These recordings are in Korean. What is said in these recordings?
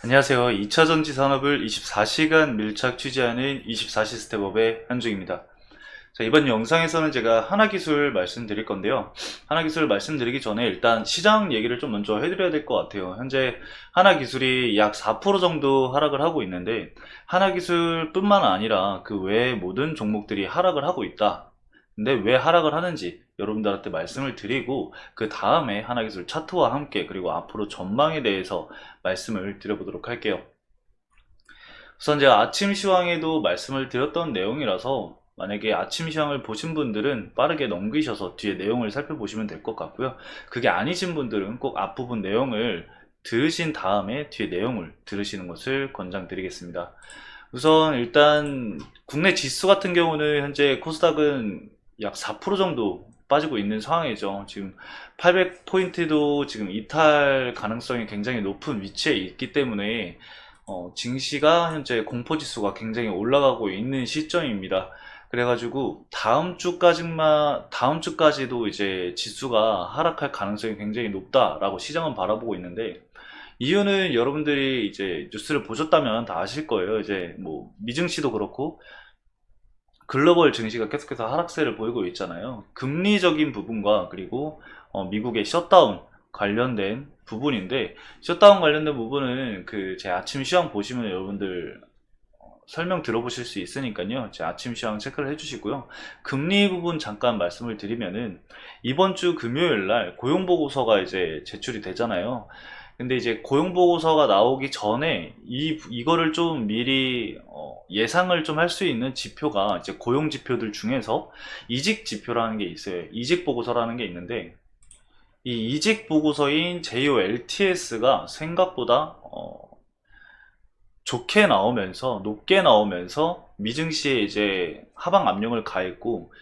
안녕하세요. 2차전지 산업을 24시간 밀착 취재하는 24시 스텝업의 한중입니다. 자, 이번 영상에서는 제가 하나기술 말씀드릴 건데요. 하나기술 말씀드리기 전에 일단 시장 얘기를 좀 먼저 해드려야 될 것 같아요. 현재 하나기술이 약 4% 정도 하락을 하고 있는데, 하나기술뿐만 아니라 그 외의 모든 종목들이 하락을 하고 있다. 근데 왜 하락을 하는지 여러분들한테 말씀을 드리고, 그 다음에 하나기술 차트와 함께 그리고 앞으로 전망에 대해서 말씀을 드려보도록 할게요. 우선 제가 아침 시황에도 말씀을 드렸던 내용이라서 만약에 아침 시황을 보신 분들은 빠르게 넘기셔서 뒤에 내용을 살펴보시면 될 것 같고요. 그게 아니신 분들은 꼭 앞부분 내용을 들으신 다음에 뒤에 내용을 들으시는 것을 권장드리겠습니다. 우선 일단 국내 지수 같은 경우는 현재 코스닥은 약 4% 정도 빠지고 있는 상황이죠. 지금 800포인트도 지금 이탈 가능성이 굉장히 높은 위치에 있기 때문에 증시가 현재 공포지수가 굉장히 올라가고 있는 시점입니다. 그래가지고 다음 주까지도 이제 지수가 하락할 가능성이 굉장히 높다라고 시장은 바라보고 있는데, 이유는 여러분들이 이제 뉴스를 보셨다면 다 아실 거예요. 이제 뭐 미증시도 그렇고 글로벌 증시가 계속해서 하락세를 보이고 있잖아요. 금리적인 부분과 그리고 미국의 셧다운 관련된 부분인데, 셧다운 관련된 부분은 그 제 아침 시황 보시면 여러분들 설명 들어보실 수 있으니까요. 제 아침 시황 체크를 해주시고요. 금리 부분 잠깐 말씀을 드리면은, 이번 주 금요일 날 고용보고서가 이제 제출이 되잖아요. 근데 이제 고용보고서가 나오기 전에 이거를 좀 미리 예상을 좀 할 수 있는 지표가 이제 고용 지표들 중에서 이직 지표라는 게 있어요. 이직 보고서라는 게 있는데, 이 이직 보고서인 JOLTS가 생각보다 좋게 나오면서, 높게 나오면서 미증시에 이제 하방 압력을 가했고,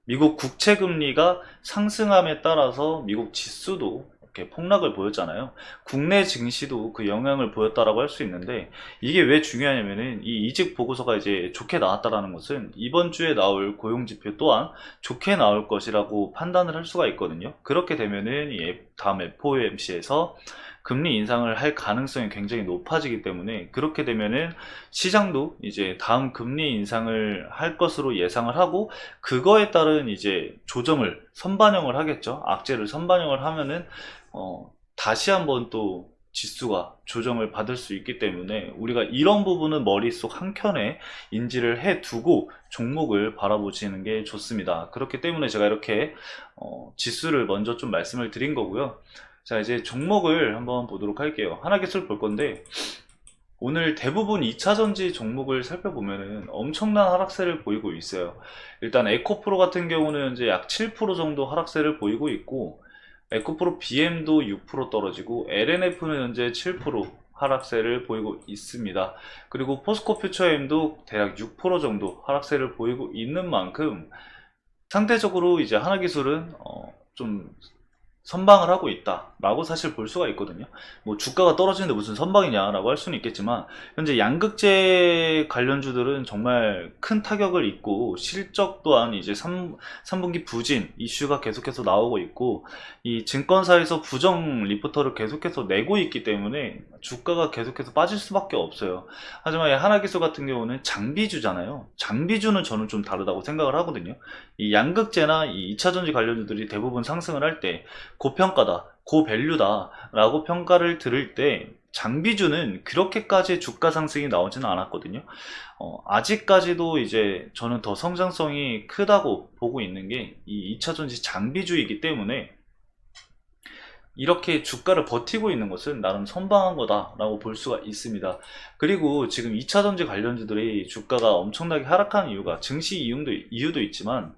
미국 국채 금리가 상승함에 따라서 미국 지수도 이렇게 폭락을 보였잖아요. 국내 증시도 그 영향을 보였다라고 할 수 있는데, 이게 왜 중요하냐면은 이 이직 보고서가 이제 좋게 나왔다라는 것은 이번 주에 나올 고용 지표 또한 좋게 나올 것이라고 판단을 할 수가 있거든요. 그렇게 되면은 이 다음 FOMC에서 금리 인상을 할 가능성이 굉장히 높아지기 때문에, 그렇게 되면은 시장도 이제 다음 금리 인상을 할 것으로 예상을 하고, 그거에 따른 이제 조정을 선반영을 하겠죠. 악재를 선반영을 하면은 다시 한번 또 지수가 조정을 받을 수 있기 때문에, 우리가 이런 부분은 머릿속 한켠에 인지를 해 두고 종목을 바라보시는 게 좋습니다. 그렇기 때문에 제가 이렇게 지수를 먼저 좀 말씀을 드린 거고요. 자, 이제 종목을 한번 보도록 할게요. 하나기술 볼 건데, 오늘 대부분 2차전지 종목을 살펴보면은 엄청난 하락세를 보이고 있어요. 일단 에코프로 같은 경우는 이제 약 7% 정도 하락세를 보이고 있고, 에코프로 BM도 6% 떨어지고, LNF는 현재 7% 하락세를 보이고 있습니다. 그리고 포스코 퓨처엠도 대략 6% 정도 하락세를 보이고 있는 만큼, 상대적으로 이제 하나기술은 좀 선방을 하고 있다라고 사실 볼 수가 있거든요. 뭐 주가가 떨어지는데 무슨 선방이냐라고 할 수는 있겠지만, 현재 양극재 관련주들은 정말 큰 타격을 입고, 실적 또한 이제 3분기 부진 이슈가 계속해서 나오고 있고, 이 증권사에서 부정 리포터를 계속해서 내고 있기 때문에 주가가 계속해서 빠질 수밖에 없어요. 하지만 이 하나기술 같은 경우는 장비주잖아요. 장비주는 저는 좀 다르다고 생각을 하거든요. 이 양극재나 이 2차전지 관련주들이 대부분 상승을 할때 고평가다, 고밸류다 라고 평가를 들을 때, 장비주는 그렇게까지 주가 상승이 나오지는 않았거든요. 아직까지도 이제 저는 더 성장성이 크다고 보고 있는 게 이 2차전지 장비주이기 때문에, 이렇게 주가를 버티고 있는 것은 나름 선방한 거다라고 볼 수가 있습니다. 그리고 지금 2차전지 관련주들이 주가가 엄청나게 하락한 이유가 증시 이유도 있지만,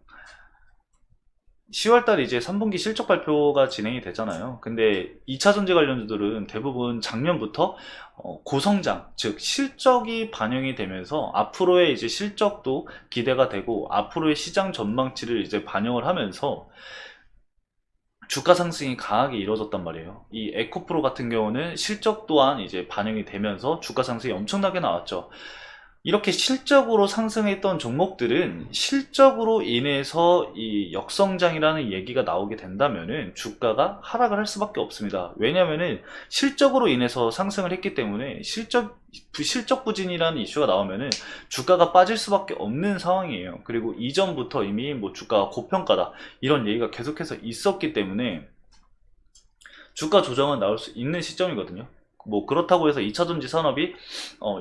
10월달에 이제 3분기 실적 발표가 진행이 되잖아요. 근데 2차전지 관련주들은 대부분 작년부터 고성장, 즉 실적이 반영이 되면서 앞으로의 이제 실적도 기대가 되고, 앞으로의 시장 전망치를 이제 반영을 하면서 주가 상승이 강하게 이루어졌단 말이에요. 이 에코프로 같은 경우는 실적 또한 이제 반영이 되면서 주가 상승이 엄청나게 나왔죠. 이렇게 실적으로 상승했던 종목들은 실적으로 인해서 이 역성장이라는 얘기가 나오게 된다면은 주가가 하락을 할 수밖에 없습니다. 왜냐면은 실적으로 인해서 상승을 했기 때문에 실적 부진이라는 이슈가 나오면은 주가가 빠질 수밖에 없는 상황이에요. 그리고 이전부터 이미 뭐 주가가 고평가다 이런 얘기가 계속해서 있었기 때문에 주가 조정은 나올 수 있는 시점이거든요. 뭐 그렇다고 해서 2차전지 산업이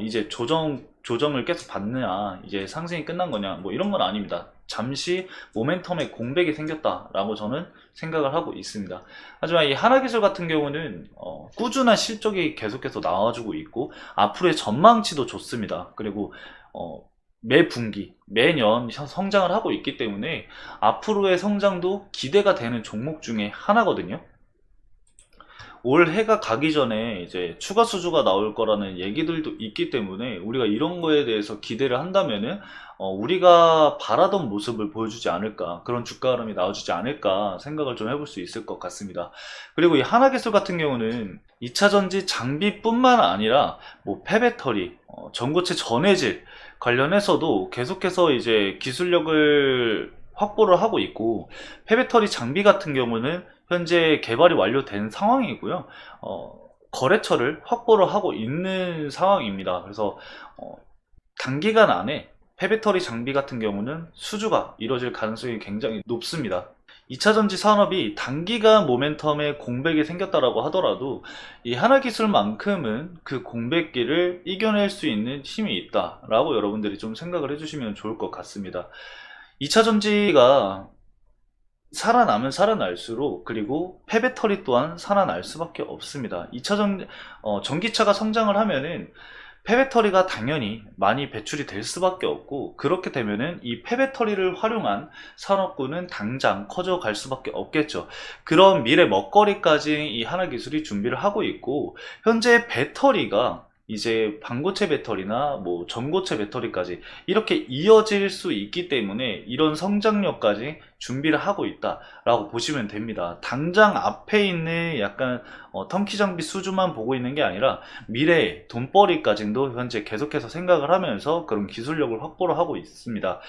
이제 조정을 계속 받느냐, 이제 상승이 끝난 거냐, 뭐 이런 건 아닙니다. 잠시 모멘텀의 공백이 생겼다라고 저는 생각을 하고 있습니다. 하지만 이 하나기술 같은 경우는 꾸준한 실적이 계속해서 나와주고 있고 앞으로의 전망치도 좋습니다. 그리고 매 분기, 매년 성장을 하고 있기 때문에 앞으로의 성장도 기대가 되는 종목 중에 하나거든요. 올 해가 가기 전에 이제 추가 수주가 나올 거라는 얘기들도 있기 때문에 우리가 이런 거에 대해서 기대를 한다면은 우리가 바라던 모습을 보여주지 않을까, 그런 주가 흐름이 나와주지 않을까 생각을 좀 해볼 수 있을 것 같습니다. 그리고 이 하나기술 같은 경우는 2차전지 장비뿐만 아니라 뭐 폐배터리, 전고체 전해질 관련해서도 계속해서 이제 기술력을 확보를 하고 있고, 폐배터리 장비 같은 경우는 현재 개발이 완료된 상황이고요. 거래처를 확보를 하고 있는 상황입니다. 그래서 단기간 안에 폐배터리 장비 같은 경우는 수주가 이뤄질 가능성이 굉장히 높습니다. 2차전지 산업이 단기간 모멘텀에 공백이 생겼다라고 하더라도 이 하나기술만큼은 그 공백기를 이겨낼 수 있는 힘이 있다라고 여러분들이 좀 생각을 해주시면 좋을 것 같습니다. 2차전지가 살아나면 살아날수록, 그리고 폐배터리 또한 살아날 수밖에 없습니다. 전기차가 성장을 하면은 폐배터리가 당연히 많이 배출이 될 수밖에 없고, 그렇게 되면은 이 폐배터리를 활용한 산업군은 당장 커져갈 수밖에 없겠죠. 그런 미래 먹거리까지 이 하나기술이 준비를 하고 있고, 현재 배터리가 이제 반고체 배터리나 뭐 전고체 배터리까지 이렇게 이어질 수 있기 때문에 이런 성장력까지 준비를 하고 있다라고 보시면 됩니다. 당장 앞에 있는 약간 턴키 장비 수주만 보고 있는 게 아니라 미래의 돈벌이까지도 현재 계속해서 생각을 하면서 그런 기술력을 확보를 하고 있습니다.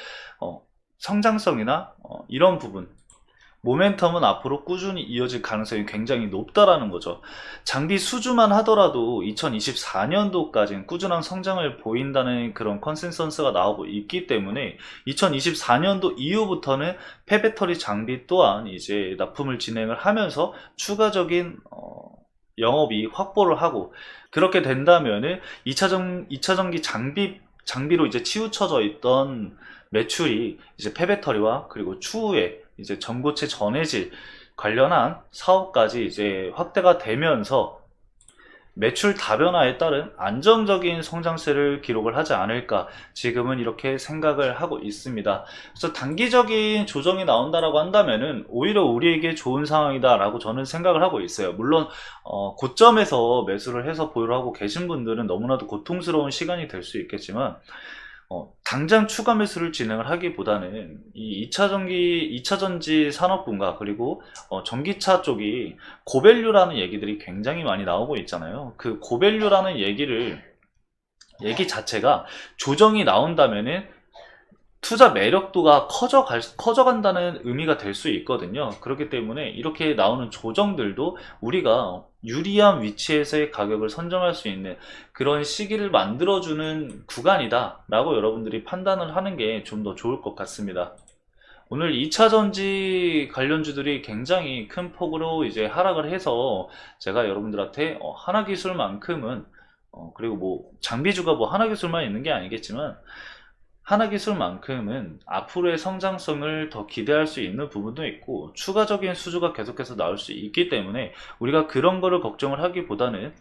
성장성이나 이런 부분, 모멘텀은 앞으로 꾸준히 이어질 가능성이 굉장히 높다라는 거죠. 장비 수주만 하더라도 2024년도까지는 꾸준한 성장을 보인다는 그런 컨센서스가 나오고 있기 때문에 2024년도 이후부터는 폐배터리 장비 또한 이제 납품을 진행을 하면서 추가적인 영업이 확보를 하고, 그렇게 된다면은 2차전기 장비로 이제 치우쳐져 있던 매출이 이제 폐배터리와 그리고 추후에 이제 전고체 전해질 관련한 사업까지 이제 확대가 되면서 매출 다변화에 따른 안정적인 성장세를 기록을 하지 않을까 지금은 이렇게 생각을 하고 있습니다. 그래서 단기적인 조정이 나온다라고 한다면은 오히려 우리에게 좋은 상황이다라고 저는 생각을 하고 있어요. 물론 고점에서 매수를 해서 보유를 하고 계신 분들은 너무나도 고통스러운 시간이 될 수 있겠지만 당장 추가 매수를 진행을 하기보다는 이 2차전지 산업군과 그리고 전기차 쪽이 고밸류라는 얘기들이 굉장히 많이 나오고 있잖아요. 그 고밸류라는 얘기 자체가 조정이 나온다면은 투자 매력도가 커져간다는 의미가 될 수 있거든요. 그렇기 때문에 이렇게 나오는 조정들도 우리가 유리한 위치에서의 가격을 선점할 수 있는 그런 시기를 만들어주는 구간이다 라고 여러분들이 판단을 하는 게 좀 더 좋을 것 같습니다. 오늘 2차전지 관련주들이 굉장히 큰 폭으로 이제 하락을 해서 제가 여러분들한테 하나기술만큼은 그리고 뭐 장비주가 뭐 하나기술만 있는 게 아니겠지만 하나기술만큼은 앞으로의 성장성을 더 기대할 수 있는 부분도 있고 추가적인 수주가 계속해서 나올 수 있기 때문에 우리가 그런 거를 걱정을 하기보다는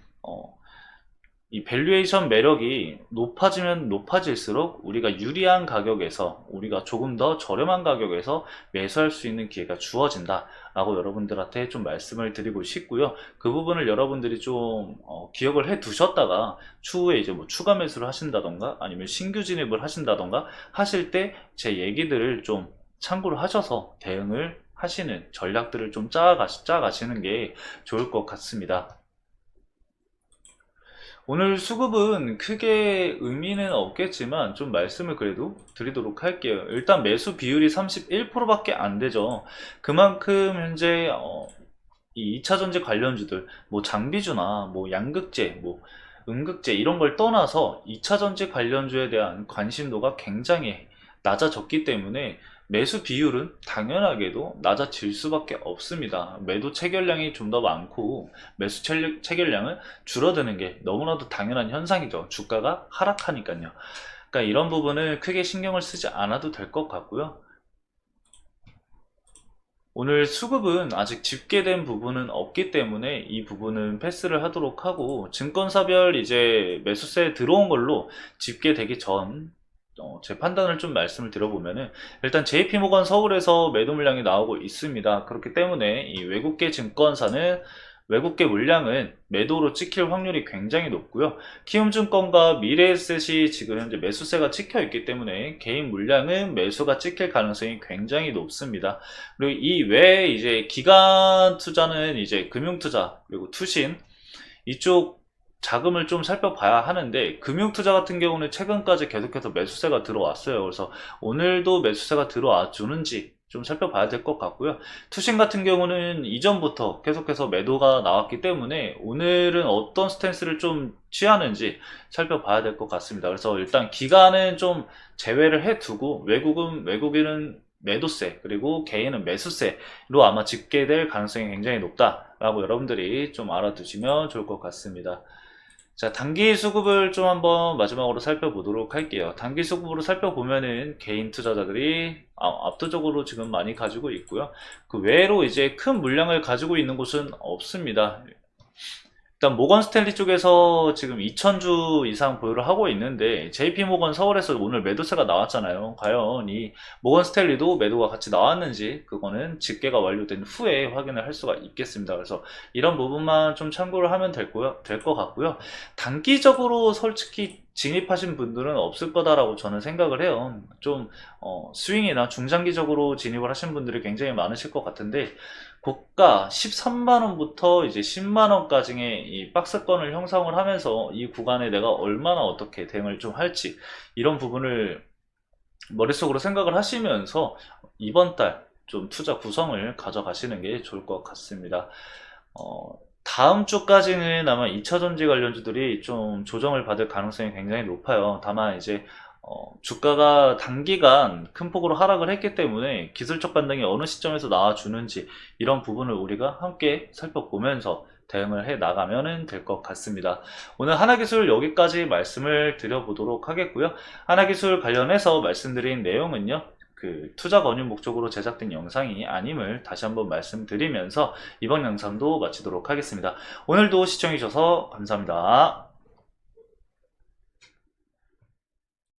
이 밸류에이션 매력이 높아지면 높아질수록 우리가 유리한 가격에서, 우리가 조금 더 저렴한 가격에서 매수할 수 있는 기회가 주어진다 라고 여러분들한테 좀 말씀을 드리고 싶고요. 그 부분을 여러분들이 좀 기억을 해 두셨다가 추후에 이제 뭐 추가 매수를 하신다던가 아니면 신규 진입을 하신다던가 하실 때 제 얘기들을 좀 참고를 하셔서 대응을 하시는 전략들을 좀 짜가시는 게 좋을 것 같습니다. 오늘 수급은 크게 의미는 없겠지만 좀 말씀을 그래도 드리도록 할게요. 일단 매수 비율이 31%밖에 안 되죠. 그만큼 현재 이 2차전지 관련주들, 뭐 장비주나 뭐 양극재, 뭐 음극재 이런 걸 떠나서 2차전지 관련주에 대한 관심도가 굉장히 낮아졌기 때문에 매수 비율은 당연하게도 낮아질 수밖에 없습니다. 매도 체결량이 좀 더 많고 매수 체결량은 줄어드는 게 너무나도 당연한 현상이죠. 주가가 하락하니까요. 그러니까 이런 부분을 크게 신경을 쓰지 않아도 될 것 같고요. 오늘 수급은 아직 집계된 부분은 없기 때문에 이 부분은 패스를 하도록 하고, 증권사별 이제 매수세 들어온 걸로 집계되기 전 제 판단을 좀 말씀을 드려보면은, 일단 JP모건 서울에서 매도 물량이 나오고 있습니다. 그렇기 때문에 이 외국계 증권사는 외국계 물량은 매도로 찍힐 확률이 굉장히 높고요. 키움증권과 미래에셋이 지금 현재 매수세가 찍혀 있기 때문에 개인 물량은 매수가 찍힐 가능성이 굉장히 높습니다. 그리고 이 외에 이제 기관 투자는 이제 금융투자 그리고 투신 이쪽 자금을 좀 살펴봐야 하는데, 금융투자 같은 경우는 최근까지 계속해서 매수세가 들어왔어요. 그래서 오늘도 매수세가 들어와 주는지 좀 살펴봐야 될 것 같고요. 투신 같은 경우는 이전부터 계속해서 매도가 나왔기 때문에 오늘은 어떤 스탠스를 좀 취하는지 살펴봐야 될 것 같습니다. 그래서 일단 기간은 좀 제외를 해두고, 외국인은 매도세 그리고 개인은 매수세로 아마 집계될 가능성이 굉장히 높다라고 여러분들이 좀 알아두시면 좋을 것 같습니다. 자, 단기 수급을 좀 한번 마지막으로 살펴보도록 할게요. 단기 수급으로 살펴보면은 개인 투자자들이 압도적으로 지금 많이 가지고 있고요. 그 외로 이제 큰 물량을 가지고 있는 곳은 없습니다. 일단 모건 스탠리 쪽에서 지금 2,000주 이상 보유를 하고 있는데, JP모건 서울에서 오늘 매도세가 나왔잖아요. 과연 이 모건 스탠리도 매도가 같이 나왔는지 그거는 집계가 완료된 후에 확인을 할 수가 있겠습니다. 그래서 이런 부분만 좀 참고를 하면 될 것 같고요. 단기적으로 솔직히 진입하신 분들은 없을 거다라고 저는 생각을 해요. 좀 스윙이나 중장기적으로 진입을 하신 분들이 굉장히 많으실 것 같은데, 고가 13만원부터 이제 10만원까지의 이 박스권을 형성을 하면서 이 구간에 내가 얼마나 어떻게 대응을 좀 할지, 이런 부분을 머릿속으로 생각을 하시면서 이번 달 좀 투자 구성을 가져가시는 게 좋을 것 같습니다. 다음 주까지는 아마 2차전지 관련주들이 좀 조정을 받을 가능성이 굉장히 높아요. 다만 이제 주가가 단기간 큰 폭으로 하락을 했기 때문에 기술적 반등이 어느 시점에서 나와주는지, 이런 부분을 우리가 함께 살펴보면서 대응을 해 나가면 될 것 같습니다. 오늘 하나기술 여기까지 말씀을 드려보도록 하겠고요. 하나기술 관련해서 말씀드린 내용은요, 그 투자 권유 목적으로 제작된 영상이 아님을 다시 한번 말씀드리면서 이번 영상도 마치도록 하겠습니다. 오늘도 시청해주셔서 감사합니다.